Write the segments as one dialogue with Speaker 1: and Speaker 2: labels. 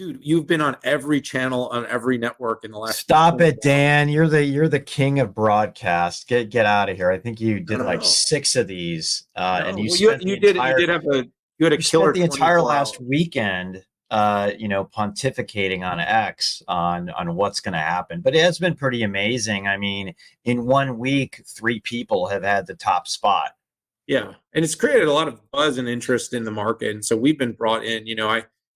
Speaker 1: Dude, you've been on every channel on every network in the last
Speaker 2: Stop
Speaker 1: 24
Speaker 2: it, Dan. You're the king of broadcast. Get out of here. I think you
Speaker 1: No,
Speaker 2: did
Speaker 1: no,
Speaker 2: like
Speaker 1: no.
Speaker 2: six of these, and
Speaker 1: No.
Speaker 2: you
Speaker 1: Well, you
Speaker 2: spent the
Speaker 1: you did
Speaker 2: entire
Speaker 1: you had a
Speaker 2: you spent
Speaker 1: killer
Speaker 2: the entire
Speaker 1: 24
Speaker 2: last
Speaker 1: hours.
Speaker 2: weekend, pontificating on X on what's going to happen. But it has been pretty amazing. I mean, in 1 week, three people have had the top spot.
Speaker 1: Yeah, and it's created a lot of buzz and interest in the market. And so we've been brought in.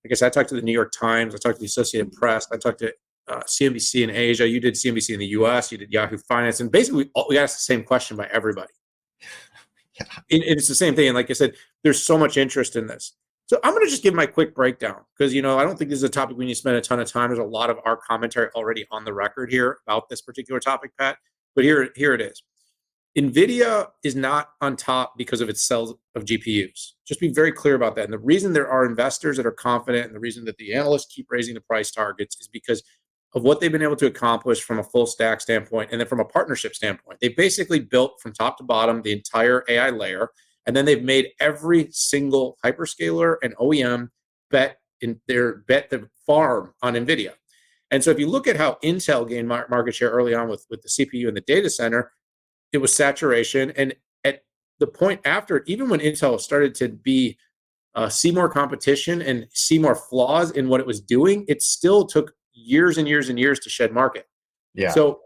Speaker 1: I guess I talked to the New York Times, I talked to the Associated Press, I talked to CNBC in Asia. You did CNBC in the U.S. You did Yahoo Finance, and basically we asked the same question by everybody.
Speaker 2: Yeah.
Speaker 1: It's the same thing. And like I said, there's so much interest in this. So I'm going to just give my quick breakdown because I don't think this is a topic we need to spend a ton of time. There's a lot of our commentary already on the record here about this particular topic, Pat. But here it is. Nvidia is not on top because of its sales of GPUs. Just be very clear about that. And the reason there are investors that are confident and the reason that the analysts keep raising the price targets is because of what they've been able to accomplish from a full stack standpoint and then from a partnership standpoint. They basically built from top to bottom the entire AI layer, and then they've made every single hyperscaler and OEM bet the farm on Nvidia. And so if you look at how Intel gained market share early on with the CPU and the data center, it was saturation. And at the point after, even when Intel started to see more competition and see more flaws in what it was doing, it still took years and years and years to shed market.
Speaker 2: Yeah.
Speaker 1: So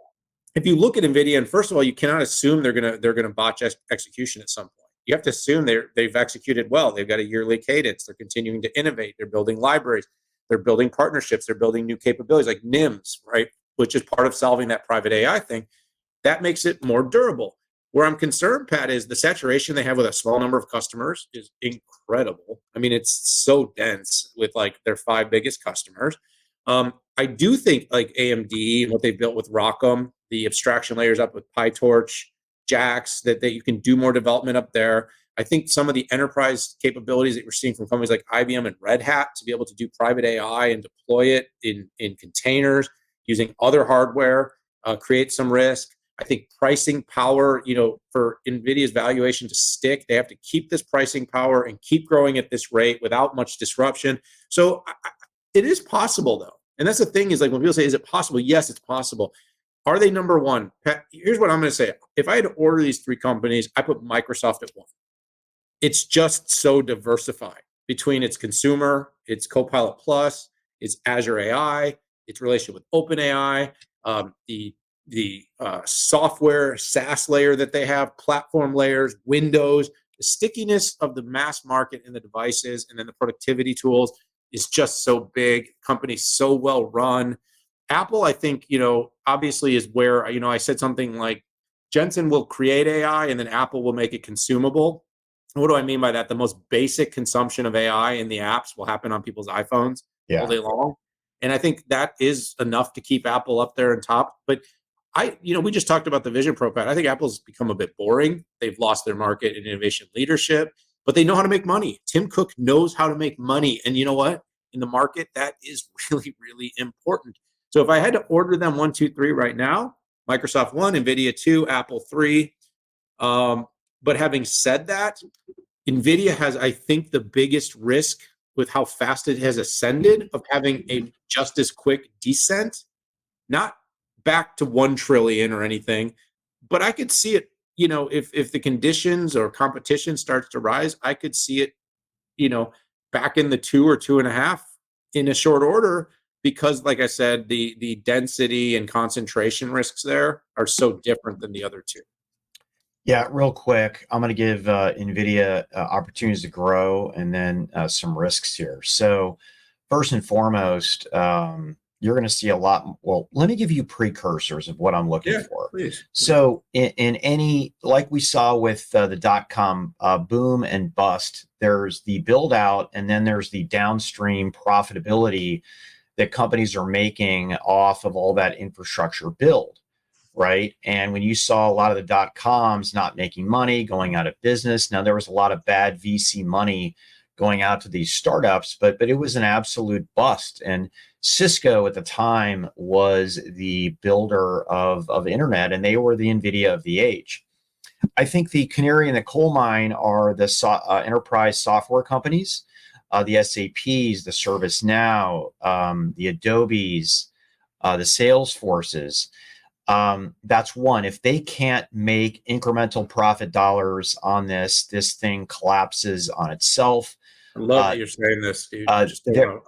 Speaker 1: if you look at Nvidia, and first of all, you cannot assume they're gonna botch execution at some point. You have to assume they've executed well. They've got a yearly cadence. They're continuing to innovate. They're building libraries. They're building partnerships. They're building new capabilities like NIMs, right? Which is part of solving that private AI thing. That makes it more durable. Where I'm concerned, Pat, is the saturation they have with a small number of customers is incredible. I mean, it's so dense with like their five biggest customers. I do think like AMD and what they built with ROCm, the abstraction layers up with PyTorch, JAX, that you can do more development up there. I think some of the enterprise capabilities that we're seeing from companies like IBM and Red Hat to be able to do private AI and deploy it in containers using other hardware create some risk. I think pricing power, for NVIDIA's valuation to stick, they have to keep this pricing power and keep growing at this rate without much disruption. So it is possible, though. And that's the thing is like when people say, is it possible? Yes, it's possible. Are they number one? Pat, here's what I'm going to say. If I had to order these three companies, I put Microsoft at one. It's just so diversified between its consumer, its Copilot Plus, its Azure AI, its relationship with OpenAI, the software SaaS layer that they have, platform layers, Windows, the stickiness of the mass market and the devices, and then the productivity tools is just so big. Company's so well run. Apple, I think, obviously is where, I said something like Jensen will create AI and then Apple will make it consumable. What do I mean by that? The most basic consumption of AI in the apps will happen on people's iPhones all
Speaker 2: Yeah.
Speaker 1: day long. And I think that is enough to keep Apple up there on top. But we just talked about the Vision Pro, Pat. I think Apple's become a bit boring. They've lost their market and innovation leadership, but they know how to make money. Tim Cook knows how to make money. And you know what? In the market, that is really, really important. So if I had to order them 1, 2, 3 right now, Microsoft 1, Nvidia 2, Apple 3. But having said that, Nvidia has, I think, the biggest risk with how fast it has ascended of having a just as quick descent, not back to 1 trillion or anything, but I could see it, if the conditions or competition starts to rise, I could see it, back in the 2 or 2.5 in a short order, because like I said, the density and concentration risks there are so different than the other two.
Speaker 2: Yeah, real quick, I'm going to give NVIDIA opportunities to grow and then some risks here. So first and foremost, you're going to see a lot. Well, let me give you precursors of what I'm looking for.
Speaker 1: Please.
Speaker 2: So in any, like we saw with the dot-com boom and bust, there's the build out and then there's the downstream profitability that companies are making off of all that infrastructure build. Right. And when you saw a lot of the dot-coms not making money, going out of business, now there was a lot of bad VC money going out to these startups, but it was an absolute bust. And Cisco at the time was the builder of internet, and they were the Nvidia of the age. I think the canary in the coal mine are the enterprise software companies. the SAPs, the ServiceNow, the Adobes, the Salesforces. That's one. If they can't make incremental profit dollars on this, this thing collapses on itself.
Speaker 1: I love
Speaker 2: Uh,
Speaker 1: that you're saying this, dude.
Speaker 2: uh,
Speaker 1: Just
Speaker 2: there,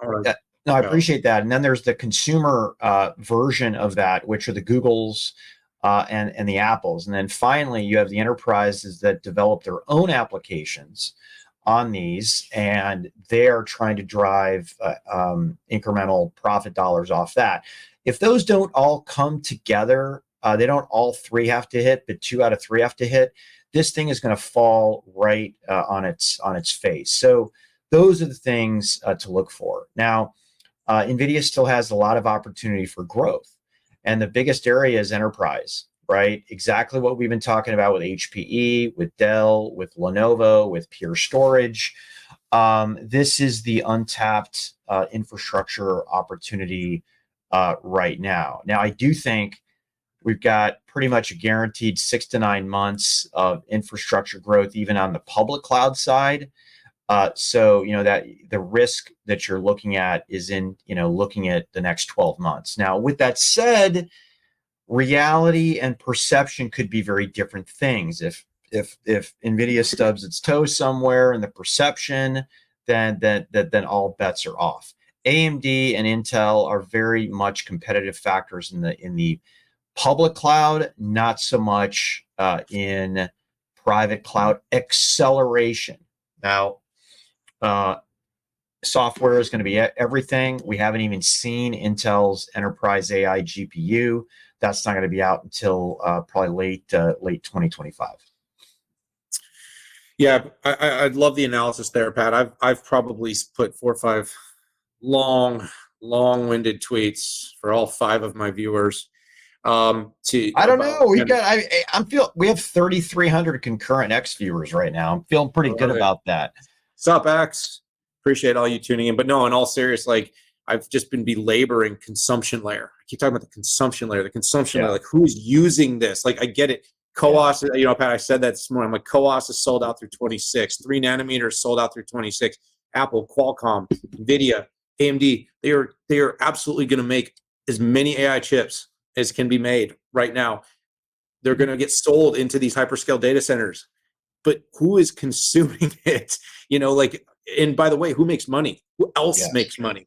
Speaker 2: no, I
Speaker 1: go.
Speaker 2: appreciate that. And then there's the consumer version of that, which are the Googles and the Apples. And then finally, you have the enterprises that develop their own applications on these, and they're trying to drive incremental profit dollars off that. If those don't all come together, they don't all three have to hit, but 2 out of 3 have to hit. This thing is going to fall right on its face. So those are the things to look for. Now, Nvidia still has a lot of opportunity for growth, and the biggest area is enterprise. Right, exactly what we've been talking about with HPE, with Dell, with Lenovo, with Pure Storage. This is the untapped infrastructure opportunity right now. Now, I do think we've got pretty much a guaranteed 6 to 9 months of infrastructure growth, even on the public cloud side. So, that the risk that you're looking at is in, looking at the next 12 months. Now, with that said, reality and perception could be very different things. If Nvidia stubs its toe somewhere in the perception, then all bets are off. AMD and Intel are very much competitive factors in the public cloud, not so much in private cloud acceleration. Now, software is going to be everything. We haven't even seen Intel's enterprise AI GPU. That's not going to be out until probably late 2025.
Speaker 1: Yeah, I'd love the analysis there, Pat. I've probably put 4 or 5 long-winded tweets for all 5 of my viewers.
Speaker 2: I don't know. We have 3,300 concurrent X viewers right now. I'm feeling pretty good about that.
Speaker 1: Sup, X? Appreciate all you tuning in. But no, in all seriousness, like, I've just been belaboring consumption layer. I keep talking about the consumption layer, layer. Like, who's using this? Like, I get it. CoWoS, Pat, I said that this morning. I'm like, CoWoS is sold out through 26. 3 nanometers sold out through 26. Apple, Qualcomm, Nvidia, AMD, they are absolutely going to make as many AI chips as can be made right now. They're going to get sold into these hyperscale data centers. But who is consuming it? And by the way, who makes money? Who else makes money?